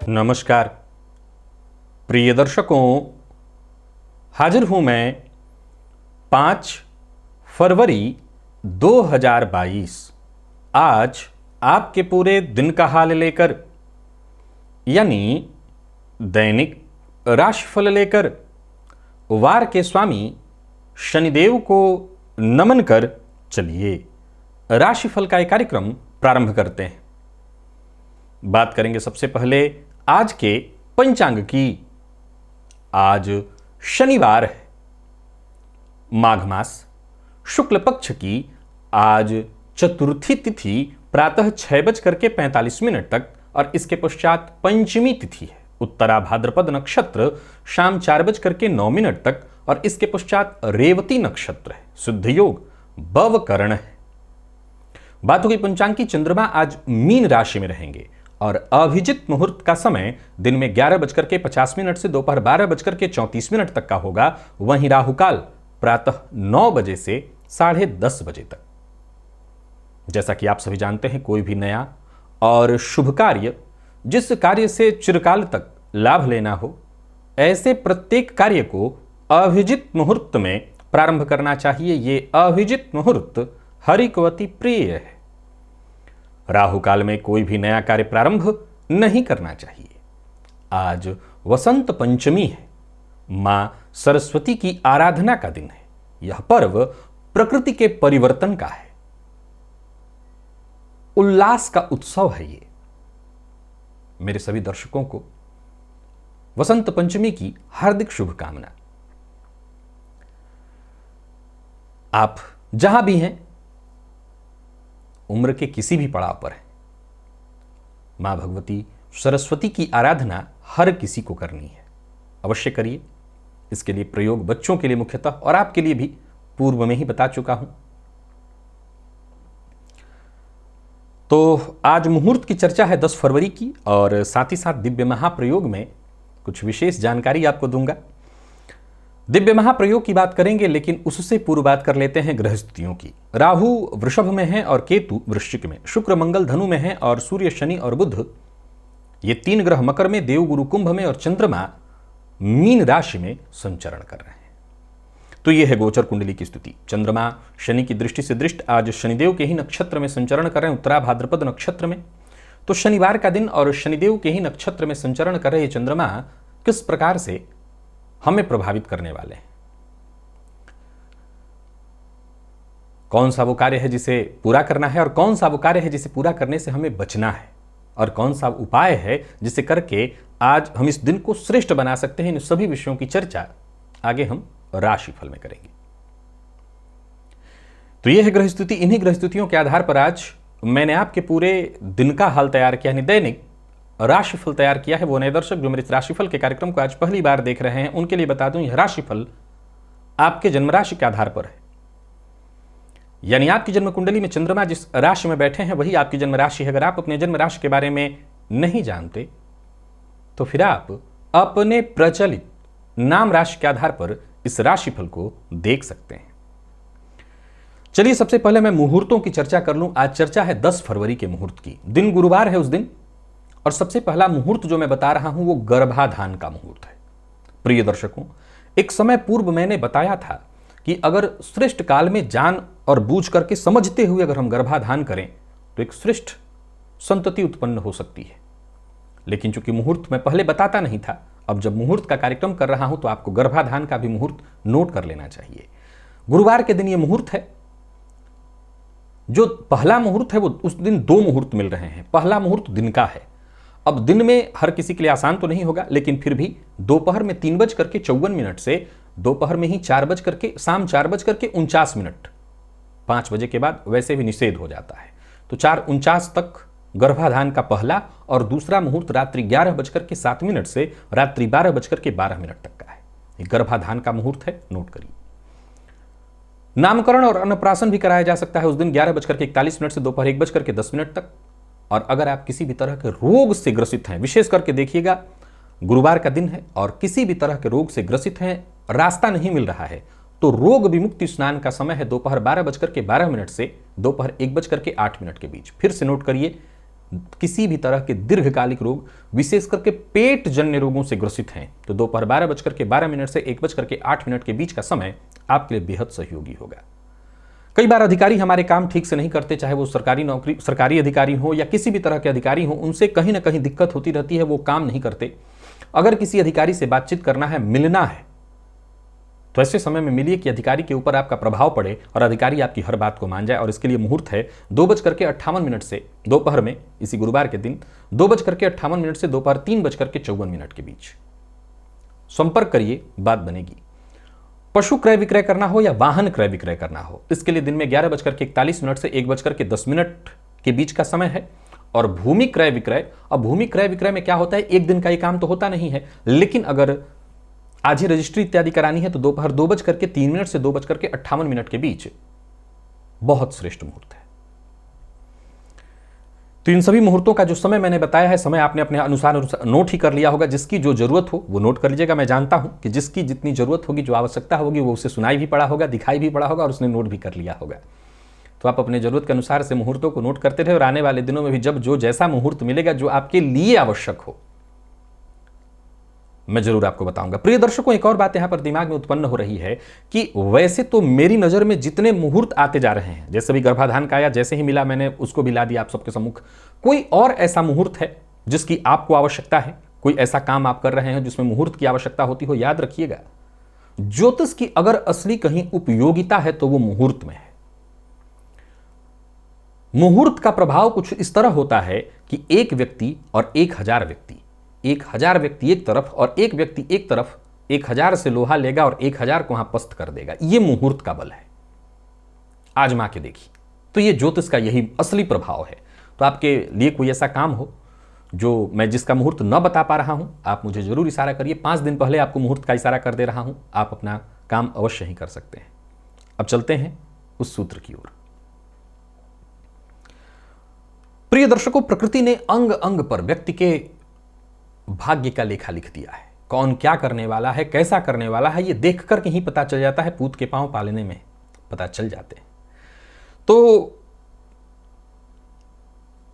नमस्कार प्रिय दर्शकों, हाजिर हूं मैं 5 फरवरी 2022 आज आपके पूरे दिन का हाल लेकर, यानी दैनिक राशिफल लेकर वार के स्वामी शनिदेव को नमन कर चलिए राशिफल का एक कार्यक्रम प्रारंभ करते हैं। बात करेंगे सबसे पहले आज के पंचांग की। आज शनिवार है, माघ मास शुक्ल पक्ष की आज चतुर्थी तिथि प्रातः 6:45 तक और इसके पश्चात पंचमी तिथि है। उत्तरा भाद्रपद नक्षत्र शाम 4:09 तक और इसके पश्चात रेवती नक्षत्र है। शुद्ध योग बवकरण है। बात होगी पंचांग की। चंद्रमा आज मीन राशि में रहेंगे और अभिजित मुहूर्त का समय दिन में 11:50 से दोपहर 12:34 तक का होगा। वहीं राहुकाल प्रातः 9 बजे से 10:30 बजे तक। जैसा कि आप सभी जानते हैं, कोई भी नया और शुभ कार्य, जिस कार्य से चिरकाल तक लाभ लेना हो, ऐसे प्रत्येक कार्य को अभिजित मुहूर्त में प्रारंभ करना चाहिए। ये अभिजित मुहूर्त हरि को अति प्रिय है। राहु काल में कोई भी नया कार्य प्रारंभ नहीं करना चाहिए। आज वसंत पंचमी है, मां सरस्वती की आराधना का दिन है। यह पर्व प्रकृति के परिवर्तन का है, उल्लास का उत्सव है। ये मेरे सभी दर्शकों को वसंत पंचमी की हार्दिक शुभकामना। आप जहां भी हैं, उम्र के किसी भी पड़ाव पर है, मां भगवती सरस्वती की आराधना हर किसी को करनी है। अवश्य करिए। इसके लिए प्रयोग बच्चों के लिए मुख्यतः और आपके लिए भी पूर्व में ही बता चुका हूं। तो आज मुहूर्त की चर्चा है 10 फरवरी की और साथ ही साथ दिव्य महाप्रयोग में कुछ विशेष जानकारी आपको दूंगा। दिव्य महाप्रयोग की बात करेंगे, लेकिन उससे पूर्व बात कर लेते हैं ग्रह स्थितियों की। राहु वृषभ में है और केतु वृश्चिक में, शुक्र मंगल धनु में है और सूर्य शनि और बुध ये 3 ग्रह मकर में, देवगुरु कुंभ में और चंद्रमा मीन राशि में संचरण कर रहे हैं। तो यह है गोचर कुंडली की स्थिति। चंद्रमा शनि की दृष्टि से दृष्ट आज शनिदेव के ही नक्षत्र में संचरण कर रहे हैं, उत्तरा भाद्रपद नक्षत्र में। तो शनिवार का दिन और शनिदेव के ही नक्षत्र में संचरण कर रहे चंद्रमा किस प्रकार से हमें प्रभावित करने वाले हैं, कौन सा वो कार्य है जिसे पूरा करना है और कौन सा वो कार्य है जिसे पूरा करने से हमें बचना है, और कौन सा उपाय है जिसे करके आज हम इस दिन को श्रेष्ठ बना सकते हैं। इन सभी विषयों की चर्चा आगे हम राशिफल में करेंगे। तो यह है ग्रह स्थिति। इन्हीं ग्रह स्थितियों के आधार पर आज मैंने आपके पूरे दिन का हाल तैयार किया, यानी दैनिक राशिफल तैयार किया है। वो नए दर्शक जो मेरे इस राशिफल के कार्यक्रम को आज पहली बार देख रहे हैं, उनके लिए बता दूं, यह राशिफल आपके जन्म राशि के आधार पर है। यानी आपकी जन्म कुंडली में चंद्रमा जिस राशि में बैठे हैं वही आपकी जन्म राशि है। अगर आप अपने जन्म राशि के बारे में नहीं जानते तो फिर आप अपने प्रचलित नाम राशि के आधार पर इस राशिफल को देख सकते हैं। चलिए सबसे पहले मैं मुहूर्तों की चर्चा कर लूं। आज चर्चा है 10 फरवरी के मुहूर्त की। दिन गुरुवार है उस दिन, और सबसे पहला मुहूर्त जो मैं बता रहा हूं वो गर्भाधान का मुहूर्त है। प्रिय दर्शकों, एक समय पूर्व मैंने बताया था कि अगर श्रेष्ठ काल में जान और बूझ करके समझते हुए अगर हम गर्भाधान करें तो एक श्रेष्ठ संतति उत्पन्न हो सकती है। लेकिन चूंकि मुहूर्त मैं पहले बताता नहीं था, अब जब मुहूर्त का कार्यक्रम कर रहा हूं तो आपको गर्भाधान का भी मुहूर्त नोट कर लेना चाहिए। गुरुवार के दिन यह मुहूर्त है। जो पहला मुहूर्त है वो उस दिन 2 मुहूर्त मिल रहे हैं। पहला मुहूर्त दिन का है। अब दिन में हर किसी के लिए आसान तो नहीं होगा, लेकिन फिर भी दोपहर में 3:54 से दोपहर में ही शाम 4:49, 5 बजे के बाद वैसे भी निषेध हो जाता है। तो 4:49 तक गर्भाधान का पहला और दूसरा मुहूर्त रात्रि 11:07 से रात्रि 12:12 तक का है। ये गर्भाधान का मुहूर्त है, नोट करिए। नामकरण और अन्नप्राशन भी कराया जा सकता है उस दिन 11:41 से दोपहर 1:10 तक। और अगर आप किसी भी तरह के रोग से ग्रसित हैं, विशेष करके देखिएगा गुरुवार का दिन है और किसी भी तरह के रोग से ग्रसित हैं, रास्ता नहीं मिल रहा है, तो रोग विमुक्ति स्नान का समय है दोपहर 12:12 से दोपहर 1:08 के बीच। फिर से नोट करिए, किसी भी तरह के दीर्घकालिक रोग, विशेष करके पेट जन्य रोगों से ग्रसित हैं तो दोपहर 12:12 से 1:08 के बीच का समय आपके लिए बेहद सहयोगी होगा। कई बार अधिकारी हमारे काम ठीक से नहीं करते, चाहे वो सरकारी अधिकारी हो या किसी भी तरह के अधिकारी हो, उनसे कहीं ना कहीं दिक्कत होती रहती है, वो काम नहीं करते। अगर किसी अधिकारी से बातचीत करना है, मिलना है, तो ऐसे समय में मिलिए कि अधिकारी के ऊपर आपका प्रभाव पड़े और अधिकारी आपकी हर बात को मान जाए। और इसके लिए मुहूर्त है 2:58 से दोपहर में, इसी गुरुवार के दिन 2:58 से दोपहर 3:54 के बीच संपर्क करिए, बात बनेगी। पशु क्रय विक्रय करना हो या वाहन क्रय विक्रय करना हो, इसके लिए दिन में 11:41 से 1:10 के बीच का समय है। और भूमि क्रय विक्रय, अब भूमि क्रय विक्रय में क्या होता है, एक दिन का ये काम तो होता नहीं है, लेकिन अगर आज ही रजिस्ट्री इत्यादि करानी है तो दोपहर 2:03 से 2:58 के बीच बहुत श्रेष्ठ मुहूर्त है। तो इन सभी मुहूर्तों का जो समय मैंने बताया है, समय आपने अपने अनुसार नोट ही कर लिया होगा। जिसकी जो जरूरत हो वो नोट कर लीजिएगा। मैं जानता हूं कि जिसकी जितनी जरूरत होगी, जो आवश्यकता होगी, वो उसे सुनाई भी पड़ा होगा, दिखाई भी पड़ा होगा और उसने नोट भी कर लिया होगा। तो आप अपने जरूरत के अनुसार से मुहूर्तों को नोट करते रहे और आने वाले दिनों में भी जब जो जैसा मुहूर्त मिलेगा, जो आपके लिए आवश्यक हो, मैं जरूर आपको बताऊंगा। प्रिय दर्शकों, एक और बात यहां पर दिमाग में उत्पन्न हो रही है कि वैसे तो मेरी नजर में जितने मुहूर्त आते जा रहे हैं, जैसे भी गर्भाधान का आया, जैसे ही मिला मैंने उसको भी ला दिया आप सबके सम्मुख। कोई और ऐसा मुहूर्त है जिसकी आपको आवश्यकता है? कोई ऐसा काम आप कर रहे हैं जिसमें मुहूर्त की आवश्यकता होती हो? याद रखिएगा, ज्योतिष की अगर असली कहीं उपयोगिता है तो वो मुहूर्त में है। मुहूर्त का प्रभाव कुछ इस तरह होता है कि एक व्यक्ति और 1000 व्यक्ति, 1000 व्यक्ति एक तरफ और एक व्यक्ति एक तरफ 1000 से लोहा लेगा और 1000 को वहां पस्त कर देगा। यह मुहूर्त का बल है। आजमा के देखिए। तो यह ज्योतिष का यही असली प्रभाव है। तो आपके लिए कोई ऐसा काम हो जो मैं जिसका मुहूर्त न बता पा रहा हूं, आप मुझे जरूर इशारा करिए। 5 दिन पहले आपको मुहूर्त का इशारा कर दे रहा हूं, आप अपना काम अवश्य ही कर सकते हैं। अब चलते हैं उस सूत्र की ओर। प्रिय दर्शकों, प्रकृति ने अंग अंग पर व्यक्ति के भाग्य का लेखा लिख दिया है। कौन क्या करने वाला है, कैसा करने वाला है, यह देख कर ही पता चल जाता है। पूत के पांव पालने में पता चल जाते हैं। तो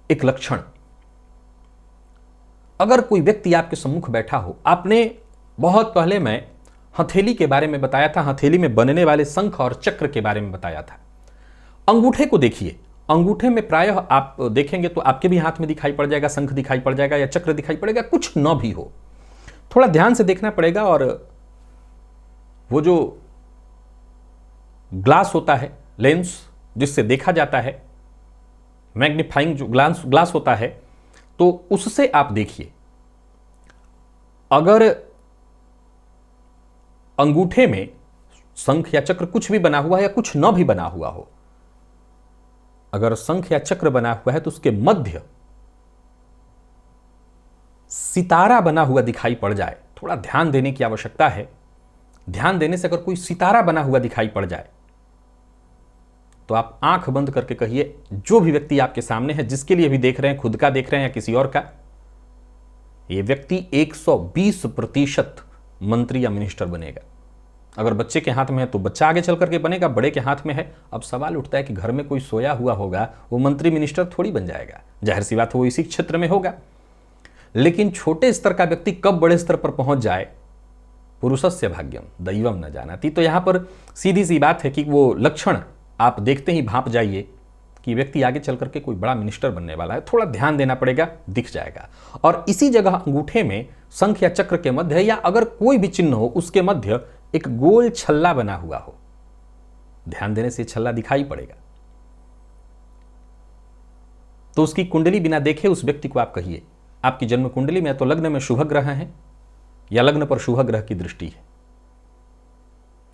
एक लक्षण, अगर कोई व्यक्ति आपके सम्मुख बैठा हो, आपने बहुत पहले मैं हथेली के बारे में बताया था, हथेली में बनने वाले शंख और चक्र के बारे में बताया था। अंगूठे को देखिए, अंगूठे में प्रायः आप देखेंगे तो आपके भी हाथ में दिखाई पड़ जाएगा, शंख दिखाई पड़ जाएगा या चक्र दिखाई पड़ेगा। कुछ न भी हो, थोड़ा ध्यान से देखना पड़ेगा। और वो जो ग्लास होता है, लेंस जिससे देखा जाता है, मैग्नीफाइंग जो ग्लास होता है, तो उससे आप देखिए। अगर अंगूठे में शंख या चक्र कुछ भी बना हुआ है या कुछ न भी बना हुआ हो, अगर शंख या चक्र बना हुआ है तो उसके मध्य सितारा बना हुआ दिखाई पड़ जाए, थोड़ा ध्यान देने की आवश्यकता है। ध्यान देने से अगर कोई सितारा बना हुआ दिखाई पड़ जाए तो आप आंख बंद करके कहिए, जो भी व्यक्ति आपके सामने है, जिसके लिए भी देख रहे हैं, खुद का देख रहे हैं या किसी और का, यह व्यक्ति 120% मंत्री या मिनिस्टर बनेगा। अगर बच्चे के हाथ में है तो बच्चा आगे चल करके बनेगा, बड़े के हाथ में है। अब सवाल उठता है कि घर में कोई सोया हुआ होगा, वो मंत्री मिनिस्टर थोड़ी बन जाएगा। जाहिर सी बात है वो इसी क्षेत्र में होगा। लेकिन छोटे स्तर का व्यक्ति कब बड़े स्तर पर पहुंच जाए, पुरुषस्य भाग्यम दैवम न जानाति। तो यहां पर सीधी सी बात है कि वो लक्षण आप देखते ही भांप जाइए कि व्यक्ति आगे चल करके कोई बड़ा मिनिस्टर बनने वाला है। थोड़ा ध्यान देना पड़ेगा, दिख जाएगा। और इसी जगह अंगूठे में शंख या चक्र के मध्य या अगर कोई भी चिन्ह हो, उसके मध्य एक गोल छल्ला बना हुआ हो, ध्यान देने से छल्ला दिखाई पड़ेगा। तो उसकी कुंडली बिना देखे उस व्यक्ति को आप कहिए, आपकी जन्म कुंडली में तो लग्न में शुभ ग्रह हैं या लग्न पर शुभ ग्रह की दृष्टि है।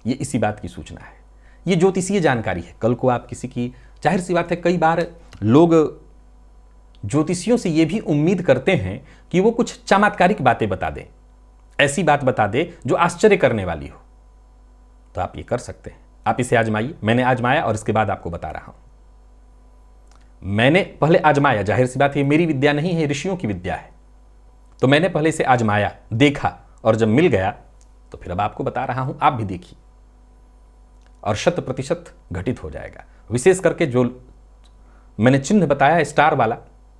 यह इसी बात की सूचना है। यह ज्योतिषीय जानकारी है। कल को आप किसी की, जाहिर सी बात है, कई बार लोग ज्योतिषियों से यह भी उम्मीद करते हैं कि वो कुछ चमत्कारिक बातें बता दें, ऐसी बात बता दे जो आश्चर्य करने वाली हो। तो आप ये कर सकते हैं, आप इसे आजमाइए। मैंने आजमाया और इसके बाद आपको बता रहा हूं। मैंने पहले आजमाया, जाहिर सी बात है मेरी विद्या नहीं है, ऋषियों की विद्या है। तो मैंने पहले इसे आजमाया, देखा, और जब मिल गया तो फिर अब आपको बता रहा हूं, आप भी देखिए और 100% घटित हो जाएगा। विशेष करके जो मैंने चिन्ह बताया स्टार वाला,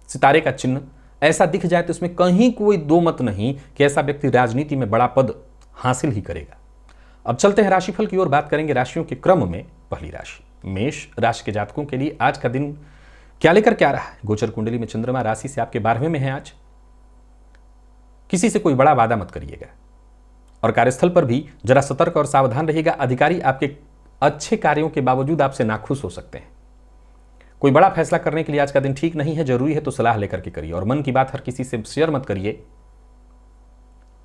सितारे का चिन्ह ऐसा दिख जाए तो इसमें कहीं कोई दो मत नहीं कि ऐसा व्यक्ति राजनीति में बड़ा पद हासिल ही करेगा। अब चलते हैं राशिफल की ओर, बात करेंगे राशियों के क्रम में। पहली राशि मेष राशि के जातकों के लिए आज का दिन क्या लेकर क्या रहा है। गोचर कुंडली में चंद्रमा राशि से आपके 12वें में है आज। किसी से कोई बड़ा वादा मत करिएगा और कार्यस्थल पर भी जरा सतर्क और सावधान रहिएगा। अधिकारी आपके अच्छे कार्यों के बावजूद आपसे नाखुश हो सकते हैं। कोई बड़ा फैसला करने के लिए आज का दिन ठीक नहीं है, जरूरी है तो सलाह लेकर के करिए और मन की बात हर किसी से शेयर मत करिए।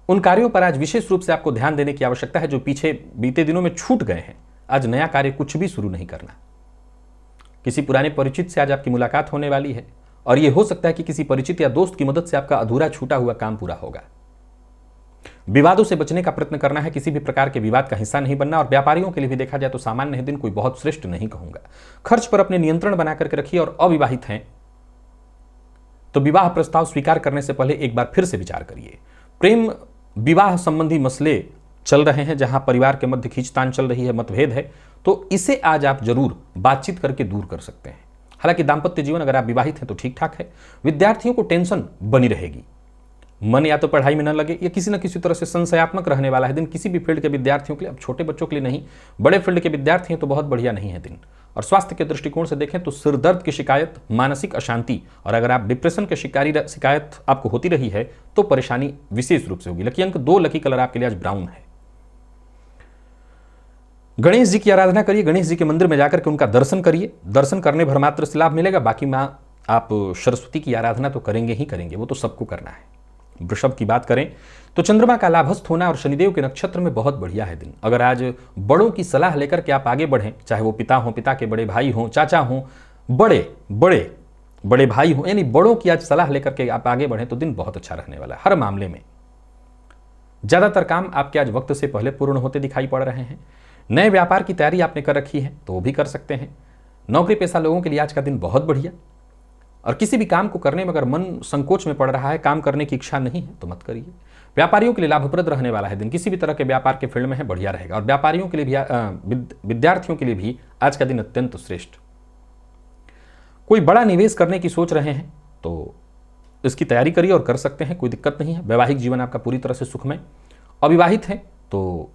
उन कार्यों पर आज विशेष रूप से आपको ध्यान देने की आवश्यकता है जो पीछे बीते दिनों में छूट गए हैं। आज नया कार्य कुछ भी शुरू नहीं करना। किसी पुराने परिचित से आज आपकी मुलाकात होने वाली है और यह हो सकता है कि किसी परिचित या दोस्त की मदद से आपका अधूरा छूटा हुआ काम पूरा होगा। विवादों से बचने का प्रयत्न करना है, किसी भी प्रकार के विवाद का हिस्सा नहीं बनना। और व्यापारियों के लिए भी देखा जाए तो सामान्य है दिन, कोई बहुत श्रेष्ठ नहीं कहूंगा। खर्च पर अपने नियंत्रण बना करके रखिए और अविवाहित हैं तो विवाह प्रस्ताव स्वीकार करने से पहले एक बार फिर से विचार करिए। प्रेम विवाह संबंधी मसले चल रहे हैं, जहां परिवार के मध्य खींचतान चल रही है, मतभेद है, तो इसे आज आप जरूर बातचीत करके दूर कर सकते हैं। हालांकि दांपत्य जीवन अगर आप विवाहित हैं तो ठीक ठाक है। विद्यार्थियों को टेंशन बनी रहेगी, मन या तो पढ़ाई में न लगे या किसी न किसी तरह से संशयात्मक रहने वाला है दिन। किसी भी फील्ड के विद्यार्थियों के लिए, अब छोटे बच्चों के लिए नहीं, बड़े फील्ड के विद्यार्थी हैं तो बहुत बढ़िया नहीं है दिन। और स्वास्थ्य के दृष्टिकोण से देखें तो सिर दर्द की शिकायत, मानसिक अशांति और अगर आप डिप्रेशन के शिकायत आपको होती रही है तो परेशानी विशेष रूप से होगी। लकी अंक 2, लकी कलर आपके लिए आज ब्राउन है। गणेश जी की आराधना करिए, गणेश जी के मंदिर में जाकर के उनका दर्शन करिए। दर्शन करने भर मात्र से लाभ मिलेगा, बाकी मां आप सरस्वती की आराधना तो करेंगे ही करेंगे, वो तो सबको करना है। वृषभ की बात करें तो चंद्रमा का लाभस्थ होना और शनिदेव के नक्षत्र में बहुत बढ़िया है दिन। अगर आज बड़ों की सलाह लेकर के आप आगे बढ़ें, चाहे वो पिता हो, पिता के बड़े भाई हों, चाचा हों, बड़े भाई हों, यानी बड़ों की आज सलाह लेकर के आप आगे बढ़ें तो दिन बहुत अच्छा रहने वाला है। हर मामले में ज्यादातर काम आपके आज वक्त से पहले पूर्ण होते दिखाई पड़ रहे हैं। नए व्यापार की तैयारी आपने कर रखी है तो वो भी कर सकते हैं। नौकरी पेशा लोगों के लिए आज का दिन बहुत बढ़िया। और किसी भी काम को करने में अगर मन संकोच में पड़ रहा है, काम करने की इच्छा नहीं है तो मत करिए। व्यापारियों के लिए लाभप्रद रहने वाला है दिन, किसी भी तरह के व्यापार के फील्ड में है बढ़िया रहेगा। और व्यापारियों के लिए भी, विद्यार्थियों के लिए भी आज का दिन अत्यंत श्रेष्ठ। कोई बड़ा निवेश करने की सोच रहे हैं तो इसकी तैयारी करिए और कर सकते हैं, कोई दिक्कत नहीं है। वैवाहिक जीवन आपका पूरी तरह से सुखमय। अविवाहित है तो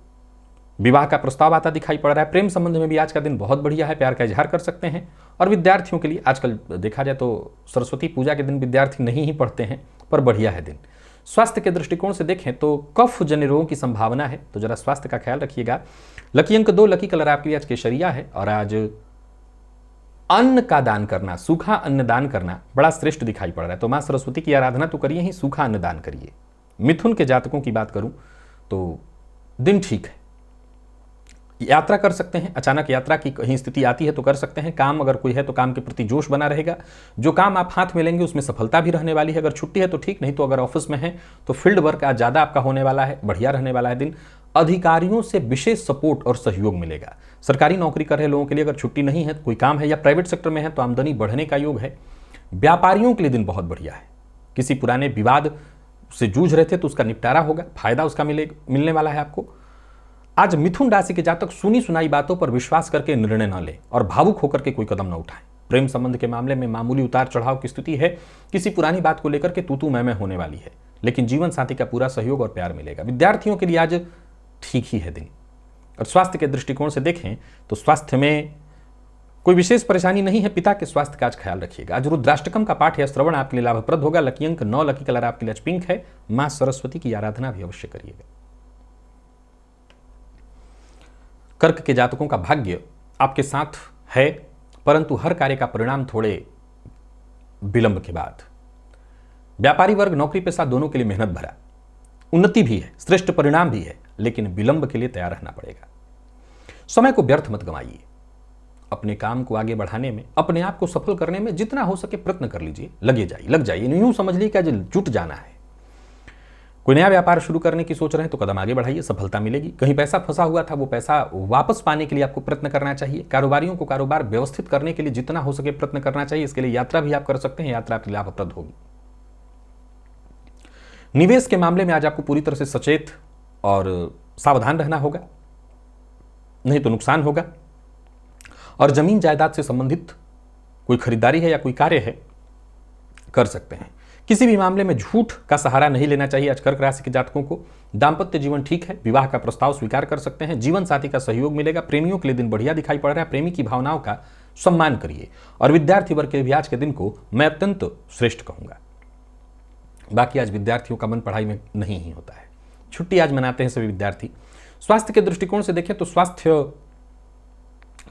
विवाह का प्रस्ताव आता दिखाई पड़ रहा है। प्रेम संबंध में भी आज का दिन बहुत बढ़िया है, प्यार का इजहार कर सकते हैं। और विद्यार्थियों के लिए आजकल देखा जाए तो सरस्वती पूजा के दिन विद्यार्थी नहीं ही पढ़ते हैं, पर बढ़िया है दिन। स्वास्थ्य के दृष्टिकोण से देखें तो कफ जन्य रोगों की संभावना है, तो जरा स्वास्थ्य का ख्याल रखिएगा। लकी अंक 2, लकी कलर आपके लिए आज केसरिया है। और आज अन्न का दान करना, सूखा अन्न दान करना बड़ा श्रेष्ठ दिखाई पड़ रहा है। तो मां सरस्वती की आराधना तो करिए ही, सूखा अन्न दान करिए। मिथुन के जातकों की बात करूं तो दिन ठीक है, यात्रा कर सकते हैं। अचानक यात्रा की कहीं स्थिति आती है तो कर सकते हैं। काम अगर कोई है तो काम के प्रति जोश बना रहेगा। जो काम आप हाथ में लेंगे उसमें सफलता भी रहने वाली है। अगर छुट्टी है तो ठीक, नहीं तो अगर ऑफिस में है तो फील्ड वर्क आज ज़्यादा आपका होने वाला है, बढ़िया रहने वाला है दिन। अधिकारियों से विशेष सपोर्ट और सहयोग मिलेगा। सरकारी नौकरी कर रहे लोगों के लिए अगर छुट्टी नहीं है, कोई काम है या प्राइवेट सेक्टर में है तो आमदनी बढ़ने का योग है। व्यापारियों के लिए दिन बहुत बढ़िया है। किसी पुराने विवाद से जूझ रहे थे तो उसका निपटारा होगा, फायदा उसका मिलने वाला है आपको। आज मिथुन राशि के जातक सुनी सुनाई बातों पर विश्वास करके निर्णय न लें और भावुक होकर के कोई कदम न उठाएं। प्रेम संबंध के मामले में मामूली उतार चढ़ाव की स्थिति है। किसी पुरानी बात को लेकर के तू मैं होने वाली है, लेकिन जीवन साथी का पूरा सहयोग और प्यार मिलेगा। विद्यार्थियों के लिए आज ठीक ही है दिन। और स्वास्थ्य के दृष्टिकोण से देखें तो स्वास्थ्य में कोई विशेष परेशानी नहीं है। पिता के स्वास्थ्य का आज ख्याल रखिएगा। आज रुद्राष्टकम का पाठ या श्रवण आपके लिए लाभप्रद होगा। लकी अंक 9, लकी कलर आपके लिए पिंक है। मां सरस्वती की आराधना भी अवश्य करिएगा। कर्क के जातकों का भाग्य आपके साथ है, परंतु हर कार्य का परिणाम थोड़े विलंब के बाद। व्यापारी वर्ग, नौकरी पेशा दोनों के लिए मेहनत भरा, उन्नति भी है, श्रेष्ठ परिणाम भी है, लेकिन विलंब के लिए तैयार रहना पड़ेगा। समय को व्यर्थ मत गंवाइए। अपने काम को आगे बढ़ाने में, अपने आप को सफल करने में जितना हो सके प्रयत्न कर लीजिए, लग जाइए। यूं समझ लीजिए कि जुट जाना है। कोई नया व्यापार शुरू करने की सोच रहे हैं तो कदम आगे बढ़ाइए, सफलता मिलेगी। कहीं पैसा फंसा हुआ था, वो पैसा वापस पाने के लिए आपको प्रयत्न करना चाहिए। कारोबारियों को कारोबार व्यवस्थित करने के लिए जितना हो सके प्रयत्न करना चाहिए। इसके लिए यात्रा भी आप कर सकते हैं, यात्रा आपके लाभप्रद होगी। निवेश के मामले में आज आपको पूरी तरह से सचेत और सावधान रहना होगा, नहीं तो नुकसान होगा। और जमीन जायदाद से संबंधित कोई खरीदारी है या कोई कार्य है कर सकते हैं। किसी भी मामले में झूठ का सहारा नहीं लेना चाहिए आज कर्क राशि के जातकों को। दाम्पत्य जीवन ठीक है, विवाह का प्रस्ताव स्वीकार कर सकते हैं, जीवन साथी का सहयोग मिलेगा। प्रेमियों के लिए दिन बढ़िया दिखाई पड़ रहा है, प्रेमी की भावनाओं का सम्मान करिए। और विद्यार्थी वर्ग के लिए भी आज के दिन को मैं अत्यंत श्रेष्ठ कहूंगा। बाकी आज विद्यार्थियों का मन पढ़ाई में नहीं ही होता है, छुट्टी आज मनाते हैं सभी विद्यार्थी। स्वास्थ्य के दृष्टिकोण से देखें तो स्वास्थ्य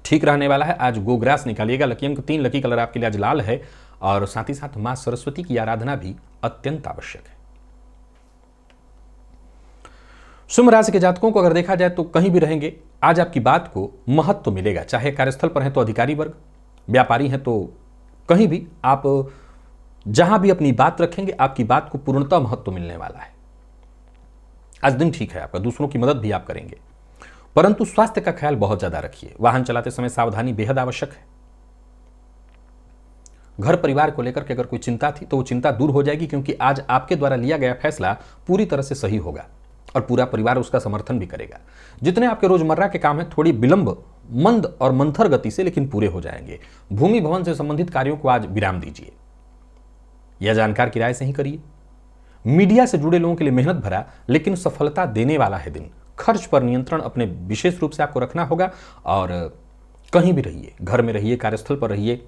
ठीक रहने वाला है। आज गोग्रास निकालिएगा। लकी अंक 3, लकी कलर आपके लिए आज लाल है। और साथ ही साथ मां सरस्वती की आराधना भी अत्यंत आवश्यक है। सिंह राशि के जातकों को अगर देखा जाए तो कहीं भी रहेंगे आज आपकी बात को महत्व मिलेगा। चाहे कार्यस्थल पर है तो अधिकारी वर्ग, व्यापारी हैं तो कहीं भी आप जहां भी अपनी बात रखेंगे आपकी बात को पूर्णतः महत्व मिलने वाला है। आज दिन ठीक है आपका, दूसरों की मदद भी आप करेंगे, परंतु स्वास्थ्य का ख्याल बहुत ज्यादा रखिए। वाहन चलाते समय सावधानी बेहद आवश्यक है। घर परिवार को लेकर के अगर कोई चिंता थी तो वो चिंता दूर हो जाएगी, क्योंकि आज आपके द्वारा लिया गया फैसला पूरी तरह से सही होगा और पूरा परिवार उसका समर्थन भी करेगा। जितने आपके रोजमर्रा के काम हैं थोड़ी विलंब, मंद और मंथर गति से लेकिन पूरे हो जाएंगे। भूमि भवन से संबंधित कार्यों को आज विराम दीजिए या जानकार की राय से ही करिए। मीडिया से जुड़े लोगों के लिए मेहनत भरा लेकिन सफलता देने वाला है दिन। खर्च पर नियंत्रण अपने विशेष रूप से आपको रखना होगा। और कहीं भी रहिए, घर में रहिए, कार्यस्थल पर रहिए,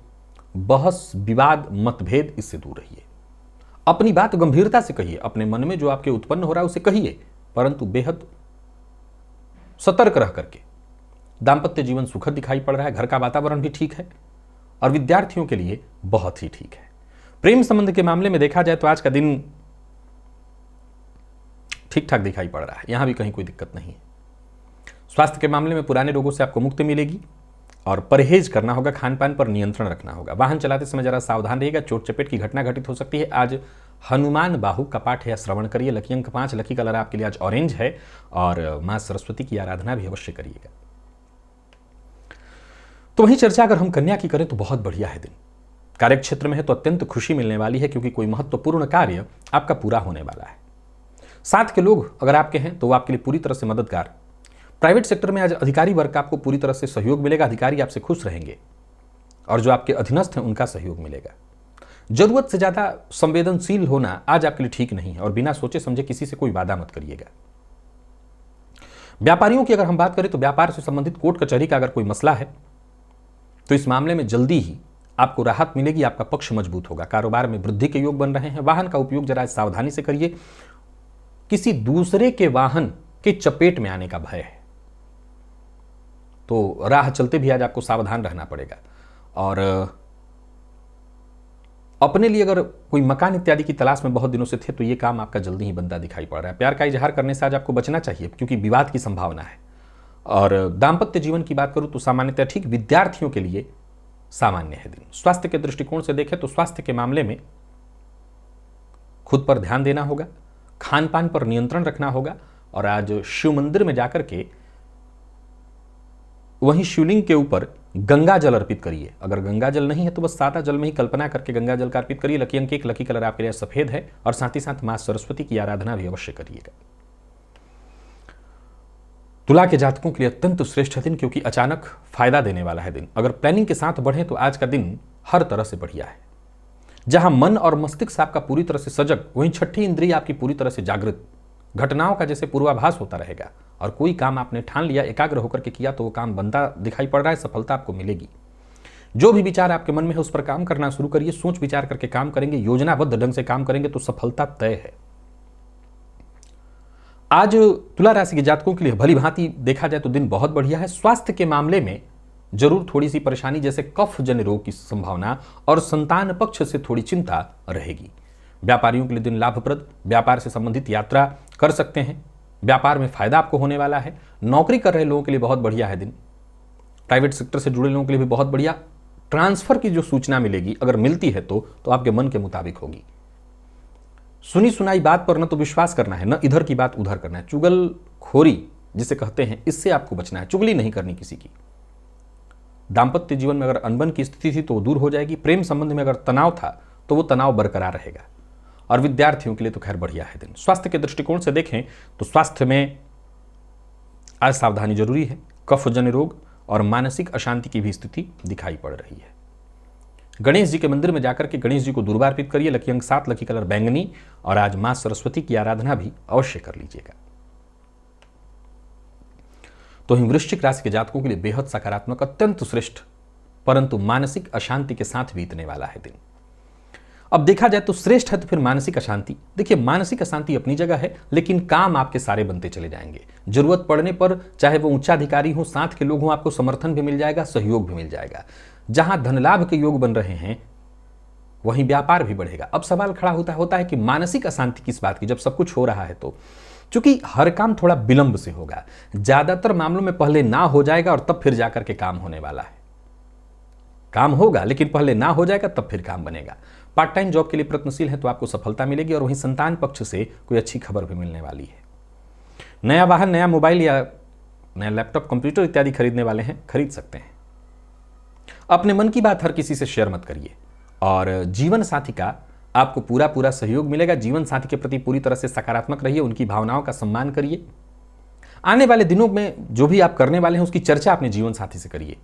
बहस विवाद मतभेद इससे दूर रहिए। अपनी बात गंभीरता से कहिए, अपने मन में जो आपके उत्पन्न हो रहा है उसे कहिए, परंतु बेहद सतर्क रह करके। दाम्पत्य जीवन सुखद दिखाई पड़ रहा है, घर का वातावरण भी ठीक है और विद्यार्थियों के लिए बहुत ही ठीक है। प्रेम संबंध के मामले में देखा जाए तो आज का दिन ठीक ठाक दिखाई पड़ रहा है, यहां भी कहीं कोई दिक्कत नहीं है। स्वास्थ्य के मामले में पुराने रोगों से आपको मुक्ति मिलेगी और परहेज करना होगा, खान पान पर नियंत्रण रखना होगा। वाहन चलाते समय जरा सावधान रहिएगा, चोट चपेट की घटना घटित हो सकती है। आज हनुमान बाहु का पाठ या श्रवण करिए। लकी अंक 5, लकी कलर आपके लिए आज ऑरेंज है। और मां सरस्वती की आराधना भी अवश्य करिएगा। तो वहीं चर्चा अगर हम कन्या की करें तो बहुत बढ़िया है दिन। कार्य क्षेत्र में है तो अत्यंत खुशी मिलने वाली है, क्योंकि कोई महत्वपूर्ण कार्य आपका पूरा होने वाला है। साथ के लोग अगर आपके हैं तो वो आपके लिए पूरी तरह से मददगार। प्राइवेट सेक्टर में आज अधिकारी वर्ग का आपको पूरी तरह से सहयोग मिलेगा। अधिकारी आपसे खुश रहेंगे और जो आपके अधीनस्थ हैं उनका सहयोग मिलेगा। जरूरत से ज्यादा संवेदनशील होना आज आपके लिए ठीक नहीं है और बिना सोचे समझे किसी से कोई वादा मत करिएगा। व्यापारियों की अगर हम बात करें तो व्यापार से संबंधित कोर्ट कचहरी का अगर कोई मसला है तो इस मामले में जल्दी ही आपको राहत मिलेगी, आपका पक्ष मजबूत होगा। कारोबार में वृद्धि के योग बन रहे हैं। वाहन का उपयोग जरा सावधानी से करिए, किसी दूसरे के वाहन के चपेट में आने का भय है तो राह चलते भी आज आपको सावधान रहना पड़ेगा। और अपने लिए अगर कोई मकान इत्यादि की तलाश में बहुत दिनों से थे तो ये काम आपका जल्दी ही बनता दिखाई पड़ रहा है। प्यार का इजहार करने से आज आपको बचना चाहिए, क्योंकि विवाद की संभावना है। और दाम्पत्य जीवन की बात करूं तो सामान्यतः ठीक, विद्यार्थियों के लिए सामान्य है दिन। स्वास्थ्य के दृष्टिकोण से देखें तो स्वास्थ्य के मामले में खुद पर ध्यान देना होगा, खान पान पर नियंत्रण रखना होगा। और आज शिव मंदिर में जाकर के वहीं शिवलिंग के ऊपर गंगा जल अर्पित करिए। अगर गंगा जल नहीं है तो बस सादा जल में ही कल्पना करके गंगा जल का अर्पित करिए। लकी अंक 1, लकी कलर आपके लिए सफेद है। और साथ ही साथ मां सरस्वती की आराधना भी अवश्य करिएगा। तुला के जातकों के लिए अत्यंत श्रेष्ठ दिन, क्योंकि अचानक फायदा देने वाला है दिन। अगर प्लानिंग के साथ बढ़े तो आज का दिन हर तरह से बढ़िया है। जहां मन और मस्तिष्क आपका पूरी तरह से सजग, वहीं छठी इंद्रिय आपकी पूरी तरह से जागृत। घटनाओं का जैसे पूर्वाभास होता रहेगा और कोई काम आपने ठान लिया, एकाग्र होकर के किया तो वो काम बनता दिखाई पड़ रहा है, सफलता आपको मिलेगी। जो भी विचार आपके मन में है उस पर काम करना शुरू करिए। सोच विचार करके काम करेंगे, योजनाबद्ध ढंग से काम करेंगे तो सफलता तय है। आज तुला राशि के जातकों के लिए भली भांति देखा जाए तो दिन बहुत बढ़िया है। स्वास्थ्य के मामले में जरूर थोड़ी सी परेशानी जैसे कफ जन्य रोग की संभावना और संतान पक्ष से थोड़ी चिंता रहेगी। व्यापारियों के लिए दिन लाभप्रद, व्यापार से संबंधित यात्रा कर सकते हैं, व्यापार में फायदा आपको होने वाला है। नौकरी कर रहे लोगों के लिए बहुत बढ़िया है दिन। प्राइवेट सेक्टर से जुड़े लोगों के लिए भी बहुत बढ़िया। ट्रांसफर की जो सूचना मिलेगी अगर मिलती है तो आपके मन के मुताबिक होगी। सुनी सुनाई बात पर न तो विश्वास करना है, न इधर की बात उधर करना है। चुगलखोरी जिसे कहते हैं, इससे आपको बचना है। चुगली नहीं करनी किसी की। दाम्पत्य जीवन में अगर अनबन की स्थिति थी तो वो दूर हो जाएगी। प्रेम संबंध में अगर तनाव था तो वो तनाव बरकरार रहेगा। और विद्यार्थियों के लिए तो खैर बढ़िया है दिन। स्वास्थ्य के दृष्टिकोण से देखें तो स्वास्थ्य में आज सावधानी जरूरी है। कफ जन्य रोग और मानसिक अशांति की भी स्थिति दिखाई पड़ रही है। गणेश जी के मंदिर में जाकर के गणेश जी को दुर्वा अर्पित करिए। लकी अंक 7, लकी कलर बैंगनी, और आज मां सरस्वती की आराधना भी अवश्य कर लीजिएगा। तो ही वृश्चिक राशि के जातकों के लिए बेहद सकारात्मक, अत्यंत श्रेष्ठ, परंतु मानसिक अशांति के साथ बीतने वाला है दिन। अब देखा जाए तो श्रेष्ठ है तो फिर मानसिक अशांति। देखिए, मानसिक अशांति अपनी जगह है, लेकिन काम आपके सारे बनते चले जाएंगे। जरूरत पड़ने पर चाहे वो उच्चाधिकारी हो, साथ के लोग हों, आपको समर्थन भी मिल जाएगा, सहयोग भी मिल जाएगा। जहां धन लाभ के योग बन रहे हैं वहीं व्यापार भी बढ़ेगा। अब सवाल खड़ा होता है कि मानसिक अशांति किस बात की, जब सब कुछ हो रहा है तो? क्योंकि हर काम थोड़ा विलंब से होगा, ज्यादातर मामलों में पहले ना हो जाएगा और तब फिर जाकर के काम होने वाला है। काम होगा लेकिन पहले ना हो जाएगा, तब फिर काम बनेगा। पार्ट टाइम जॉब के लिए प्रयत्नशील है तो आपको सफलता मिलेगी, और वहीं संतान पक्ष से कोई अच्छी खबर भी मिलने वाली है। नया वाहन, नया मोबाइल या नया लैपटॉप, कंप्यूटर इत्यादि खरीदने वाले हैं, खरीद सकते हैं। अपने मन की बात हर किसी से शेयर मत करिए, और जीवन साथी का आपको पूरा सहयोग मिलेगा। जीवन साथी के प्रति पूरी तरह से सकारात्मक रहिए, उनकी भावनाओं का सम्मान करिए। आने वाले दिनों में जो भी आप करने वाले हैं उसकी चर्चा अपने जीवन साथी से करिए।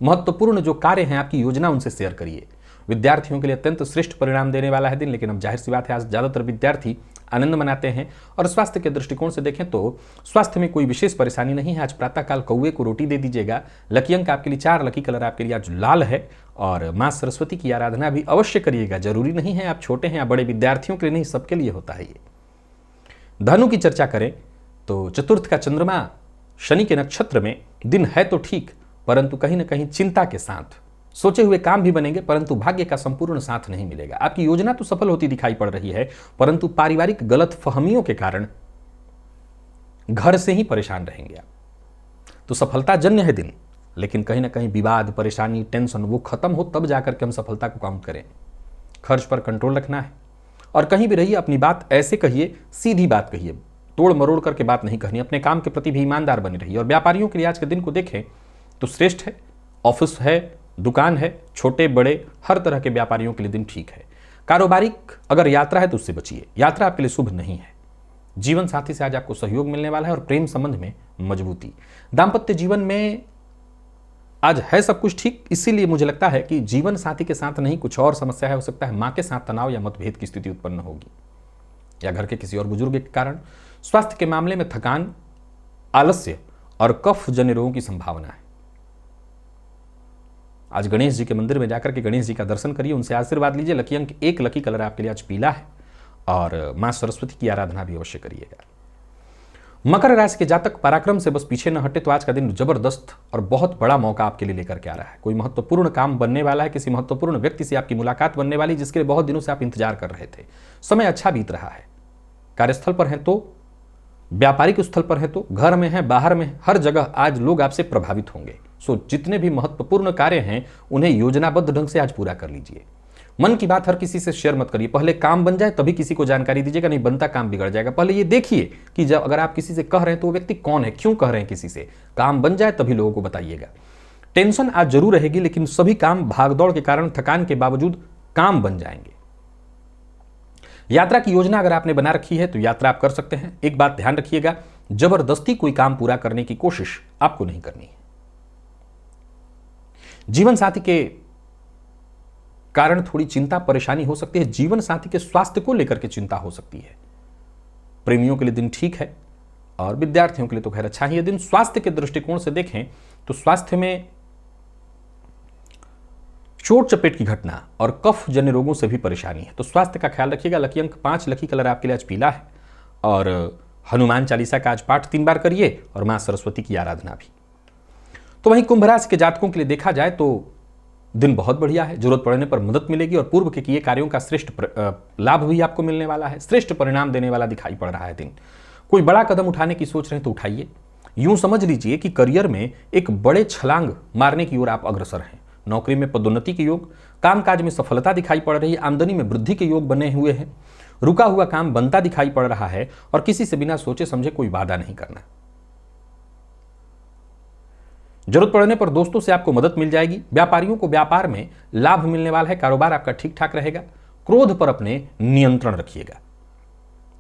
महत्वपूर्ण जो कार्य हैं, आपकी योजना, उनसे शेयर करिए। विद्यार्थियों के लिए अत्यंत श्रेष्ठ परिणाम देने वाला है दिन, लेकिन अब जाहिर सी बात है आज ज्यादातर विद्यार्थी आनंद मनाते हैं। और स्वास्थ्य के दृष्टिकोण से देखें तो स्वास्थ्य में कोई विशेष परेशानी नहीं है। आज प्रातःकाल कौवे को रोटी दे दीजिएगा। लकी अंक आपके लिए 4, लकी कलर आपके लिए आज लाल है, और मां सरस्वती की आराधना भी अवश्य करिएगा। जरूरी नहीं है आप छोटे हैं या बड़े, विद्यार्थियों के लिए नहीं, सबके लिए होता है ये। धनु की चर्चा करें तो चतुर्थ का चंद्रमा शनि के नक्षत्र में, दिन है तो ठीक, परंतु कहीं ना कहीं चिंता के साथ सोचे हुए काम भी बनेंगे, परंतु भाग्य का संपूर्ण साथ नहीं मिलेगा। आपकी योजना तो सफल होती दिखाई पड़ रही है, परंतु पारिवारिक गलत फहमियों के कारण घर से ही परेशान रहेंगे आप। तो सफलता जन्य है दिन, लेकिन कहीं ना कहीं विवाद, परेशानी, टेंशन वो खत्म हो तब जाकर के हम सफलता को काउंट करें। खर्च पर कंट्रोल रखना है, और कहीं भी रहिए अपनी बात ऐसे कहिए, सीधी बात कहिए, तोड़ मरोड़ करके बात नहीं कहनी। अपने काम के प्रति भी ईमानदार बनी रहिए। और व्यापारियों के लिए आज के दिन को देखें तो श्रेष्ठ है। ऑफिस है, दुकान है, छोटे बड़े हर तरह के व्यापारियों के लिए दिन ठीक है। कारोबारिक अगर यात्रा है तो उससे बचिए, यात्रा आपके लिए शुभ नहीं है। जीवन साथी से आज आपको सहयोग मिलने वाला है, और प्रेम संबंध में मजबूती। दाम्पत्य जीवन में आज है सब कुछ ठीक, इसीलिए मुझे लगता है कि जीवन साथी के साथ नहीं कुछ और समस्या है। हो सकता है मां के साथ तनाव या मतभेद की स्थिति उत्पन्न होगी, या घर के किसी और बुजुर्ग के कारण। स्वास्थ्य के मामले में थकान, आलस्य और कफ जन्य रोगों की संभावना है। आज गणेश जी के मंदिर में जाकर के गणेश जी का दर्शन करिए, उनसे आशीर्वाद लीजिए। लकी अंक 1, लकी कलर आपके लिए आज पीला है, और मां सरस्वती की आराधना भी अवश्य करिएगा। मकर राशि के जातक पराक्रम से बस पीछे न हटे तो आज का दिन जबरदस्त और बहुत बड़ा मौका आपके लिए लेकर के आ रहा है। कोई महत्वपूर्ण काम बनने वाला है, किसी महत्वपूर्ण व्यक्ति से आपकी मुलाकात बनने वाली, जिसके लिए बहुत दिनों से आप इंतजार कर रहे थे। समय अच्छा बीत रहा है। कार्यस्थल पर हैं तो, व्यापारिक स्थल पर है तो, घर में है, बाहर में है, हर जगह आज लोग आपसे प्रभावित होंगे। सो जितने भी महत्वपूर्ण कार्य हैं उन्हें योजनाबद्ध ढंग से आज पूरा कर लीजिए। मन की बात हर किसी से शेयर मत करिए, पहले काम बन जाए तभी किसी को जानकारी दीजिएगा, नहीं बनता काम बिगड़ जाएगा। पहले ये देखिए कि जब अगर आप किसी से कह रहे हैं तो वो व्यक्ति कौन है, क्यों कह रहे हैं किसी से। काम बन जाए तभी लोगों को बताइएगा। टेंशन आज जरूर रहेगी, लेकिन सभी काम भागदौड़ के कारण, थकान के बावजूद काम बन जाएंगे। यात्रा की योजना अगर आपने बना रखी है तो यात्रा आप कर सकते हैं। एक बात ध्यान रखिएगा, जबरदस्ती कोई काम पूरा करने की कोशिश आपको नहीं करनी है। जीवन साथी के कारण थोड़ी चिंता परेशानी हो सकती है। जीवन साथी के स्वास्थ्य को लेकर के चिंता हो सकती है। प्रेमियों के लिए दिन ठीक है, और विद्यार्थियों के लिए तो खैर अच्छा ही है दिन। स्वास्थ्य के दृष्टिकोण से देखें तो स्वास्थ्य में चोट चपेट की घटना और कफ जन्य रोगों से भी परेशानी है, तो स्वास्थ्य का ख्याल रखिएगा। लकी अंक 5, लकी कलर आपके लिए आज पीला है, और हनुमान चालीसा का आज पाठ 3 बार करिए, और मां सरस्वती की आराधना भी। तो वहीं कुंभ राशि के जातकों के लिए देखा जाए तो दिन बहुत बढ़िया है। जरूरत पड़ने पर मदद मिलेगी, और पूर्व के किए कार्यों का श्रेष्ठ लाभ भी आपको मिलने वाला है। श्रेष्ठ परिणाम देने वाला दिखाई पड़ रहा है दिन। कोई बड़ा कदम उठाने की सोच रहे हैं तो उठाइए। यूं समझ लीजिए कि करियर में एक बड़े छलांग मारने की ओर आप अग्रसर हैं। नौकरी में पदोन्नति के योग, कामकाज में सफलता दिखाई पड़ रही है, आमदनी में वृद्धि के योग बने हुए हैं, रुका हुआ काम बनता दिखाई पड़ रहा है, और किसी से बिना सोचे समझे कोई वादा नहीं करना। जरूरत पड़ने पर दोस्तों से आपको मदद मिल जाएगी। व्यापारियों को व्यापार में लाभ मिलने वाला है, कारोबार आपका ठीक ठाक रहेगा। क्रोध पर अपने नियंत्रण रखिएगा,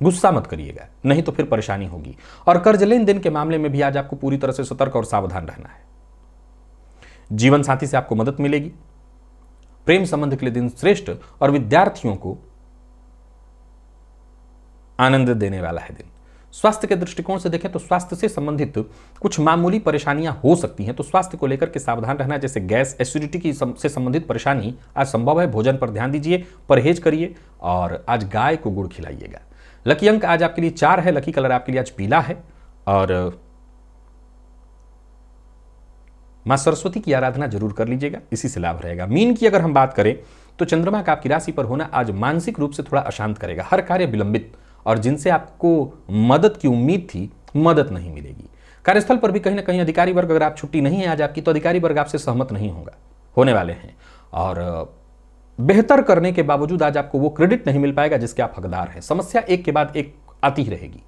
गुस्सा मत करिएगा, नहीं तो फिर परेशानी होगी। और कर्ज लेन देन के मामले में भी आज आपको पूरी तरह से सतर्क और सावधान रहना है। जीवन साथी से आपको मदद मिलेगी, प्रेम संबंध के लिए दिन श्रेष्ठ और विद्यार्थियों को आनंद देने वाला है दिन। स्वास्थ्य के दृष्टिकोण से देखें तो स्वास्थ्य से संबंधित कुछ मामूली परेशानियां हो सकती हैं, तो स्वास्थ्य को लेकर के सावधान रहना, जैसे गैस, एसिडिटी की से संबंधित परेशानी आज संभव है। भोजन पर ध्यान दीजिए, परहेज करिए और आज गाय को गुड़ खिलाइएगा। लकी अंक आज आपके लिए 4 है, लकी कलर आपके लिए आज पीला है और मां सरस्वती की आराधना जरूर कर लीजिएगा, इसी से लाभ रहेगा। मीन की अगर हम बात करें तो चंद्रमा का आपकी राशि पर होना आज मानसिक रूप से थोड़ा अशांत करेगा। हर कार्य विलंबित और जिनसे आपको मदद की उम्मीद थी, मदद नहीं मिलेगी। कार्यस्थल पर भी कहीं ना कहीं अधिकारी वर्ग, अगर आप छुट्टी नहीं है आज आपकी, तो अधिकारी वर्ग आपसे सहमत नहीं होने वाले हैं और बेहतर करने के बावजूद आज आपको वो क्रेडिट नहीं मिल पाएगा जिसके आप हकदार हैं। समस्या एक के बाद एक आती ही रहेगी,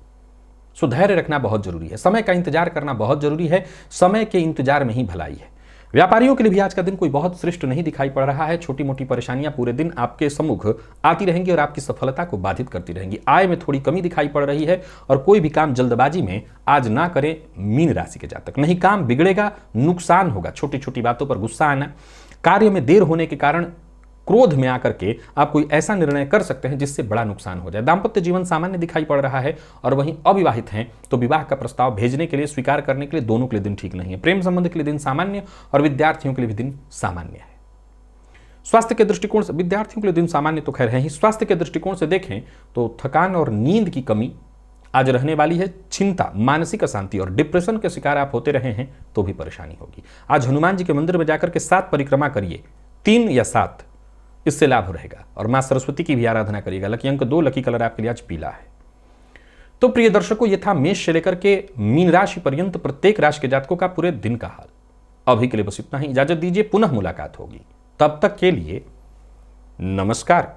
सो धैर्य रखना बहुत जरूरी है। समय का इंतजार करना बहुत जरूरी है, समय के इंतजार में ही भलाई है। व्यापारियों के लिए भी आज का दिन कोई बहुत श्रेष्ठ नहीं दिखाई पड़ रहा है। छोटी मोटी परेशानियां पूरे दिन आपके सम्मुख आती रहेंगी और आपकी सफलता को बाधित करती रहेंगी। आय में थोड़ी कमी दिखाई पड़ रही है और कोई भी काम जल्दबाजी में आज ना करें मीन राशि के जातक, नहीं काम बिगड़ेगा, नुकसान होगा। छोटी छोटी बातों पर गुस्सा आना, कार्य में देर होने के कारण क्रोध में आकर के आप कोई ऐसा निर्णय कर सकते हैं जिससे बड़ा नुकसान हो जाए। दाम्पत्य जीवन सामान्य दिखाई पड़ रहा है और वहीं अविवाहित हैं तो विवाह का प्रस्ताव भेजने के लिए, स्वीकार करने के लिए दोनों के लिए दिन ठीक नहीं है। प्रेम संबंध के लिए दिन सामान्य और विद्यार्थियों के लिए भी दिन सामान्य है। स्वास्थ्य के दृष्टिकोण से विद्यार्थियों के लिए दिन सामान्य तो खैर है ही। स्वास्थ्य के दृष्टिकोण से देखें तो थकान और नींद की कमी आज रहने वाली है। चिंता, मानसिक अशांति और डिप्रेशन के शिकार आप होते रहे हैं तो भी परेशानी होगी। आज हनुमान जी के मंदिर में जाकर के 7 परिक्रमा करिए, 3 या 7, इससे लाभ रहेगा और मां सरस्वती की भी आराधना करिएगा। लकी अंक 2, लकी कलर आपके लिए आज पीला है। तो प्रिय दर्शकों, ये था मेष से लेकर के मीन राशि पर्यंत प्रत्येक राशि के जातकों का पूरे दिन का हाल। अभी के लिए बस इतना ही, इजाजत दीजिए, पुनः मुलाकात होगी। तब तक के लिए नमस्कार।